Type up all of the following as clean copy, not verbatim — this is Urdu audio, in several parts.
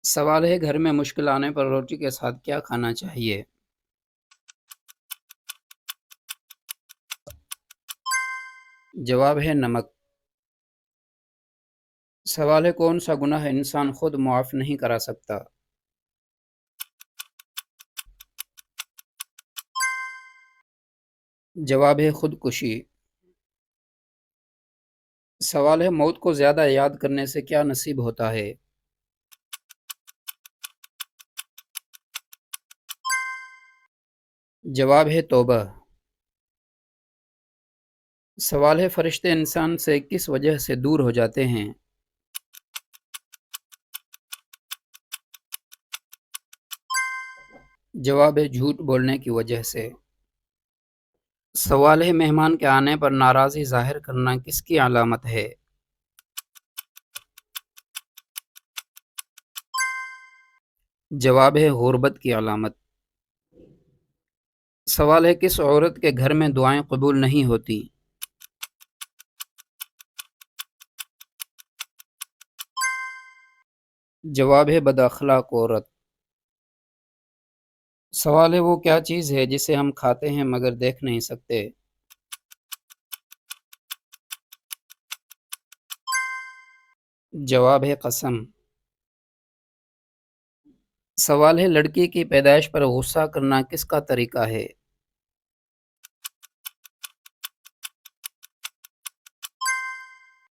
سوال ہے گھر میں مشکل آنے پر روٹی کے ساتھ کیا کھانا چاہیے؟ جواب ہے نمک۔ سوال ہے کون سا گناہ انسان خود معاف نہیں کرا سکتا؟ جواب ہے خودکشی۔ سوال ہے موت کو زیادہ یاد کرنے سے کیا نصیب ہوتا ہے؟ جواب ہے توبہ۔ سوال ہے فرشتے انسان سے کس وجہ سے دور ہو جاتے ہیں؟ جواب ہے جھوٹ بولنے کی وجہ سے۔ سوال ہے مہمان کے آنے پر ناراضی ظاہر کرنا کس کی علامت ہے؟ جواب ہے غربت کی علامت۔ سوال ہے کس عورت کے گھر میں دعائیں قبول نہیں ہوتی؟ جواب ہے بد اخلاق عورت۔ سوال ہے وہ کیا چیز ہے جسے ہم کھاتے ہیں مگر دیکھ نہیں سکتے؟ جواب ہے قسم۔ سوال ہے لڑکی کی پیدائش پر غصہ کرنا کس کا طریقہ ہے؟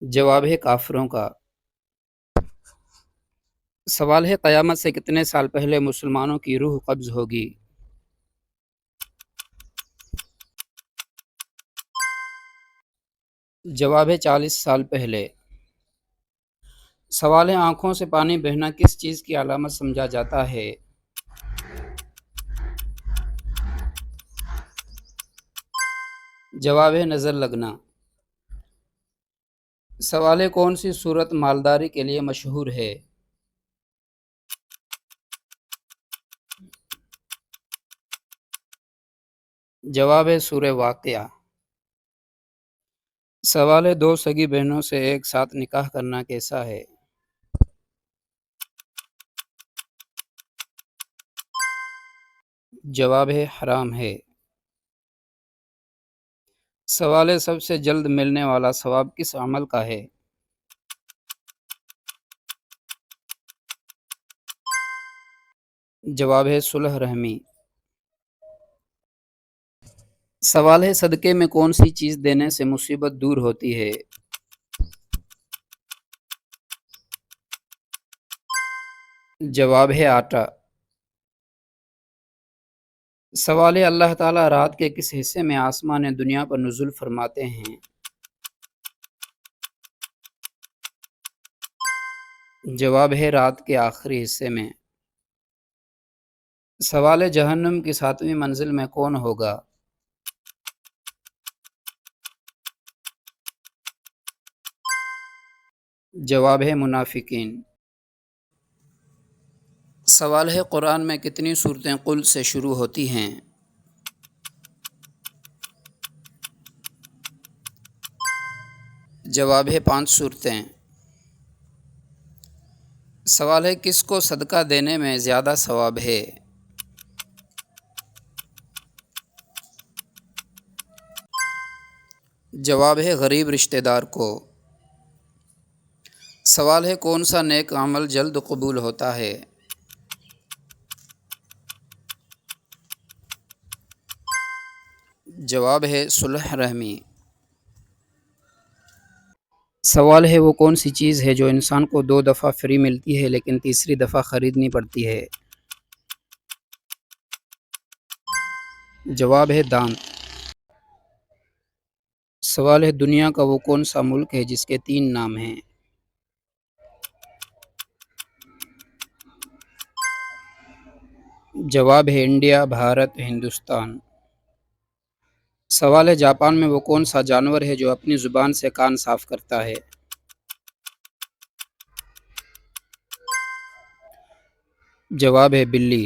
جواب ہے کافروں کا۔ سوال ہے قیامت سے کتنے سال پہلے مسلمانوں کی روح قبض ہوگی؟ جواب ہے 40 سال پہلے۔ سوال ہے آنکھوں سے پانی بہنا کس چیز کی علامت سمجھا جاتا ہے؟ جواب ہے نظر لگنا۔ سوال ہے کون سی صورت مالداری کے لیے مشہور ہے؟ جواب ہے سورہ واقعہ۔ سوال ہے دو سگی بہنوں سے ایک ساتھ نکاح کرنا کیسا ہے؟ جواب ہے حرام ہے۔ سوال ہے سب سے جلد ملنے والا ثواب کس عمل کا ہے؟ جواب ہے صلح رحمی۔ سوال ہے صدقے میں کون سی چیز دینے سے مصیبت دور ہوتی ہے؟ جواب ہے آٹا۔ سوال ہے اللہ تعالیٰ رات کے کس حصے میں آسمان دنیا پر نزول فرماتے ہیں؟ جواب ہے رات کے آخری حصے میں۔ سوال ہے جہنم کی 7ویں منزل میں کون ہوگا؟ جواب ہے منافقین۔ سوال ہے قرآن میں کتنی صورتیں قل سے شروع ہوتی ہیں؟ جواب ہے 5 صورتیں۔ سوال ہے کس کو صدقہ دینے میں زیادہ ثواب ہے؟ جواب ہے غریب رشتہ دار کو۔ سوال ہے کون سا نیک عمل جلد قبول ہوتا ہے؟ جواب ہے صلح رحمی۔ سوال ہے وہ کون سی چیز ہے جو انسان کو 2 دفعہ فری ملتی ہے لیکن تیسری دفعہ خریدنی پڑتی ہے؟ جواب ہے دانت۔ سوال ہے دنیا کا وہ کون سا ملک ہے جس کے 3 نام ہیں؟ جواب ہے انڈیا، بھارت، ہندوستان۔ سوال ہے جاپان میں وہ کون سا جانور ہے جو اپنی زبان سے کان صاف کرتا ہے؟ جواب ہے بلی۔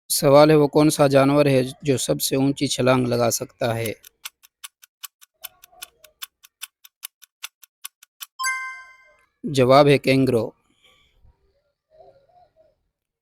سوال ہے وہ کون سا جانور ہے جو سب سے اونچی چھلانگ لگا سکتا ہے؟ جواب ہے کینگرو۔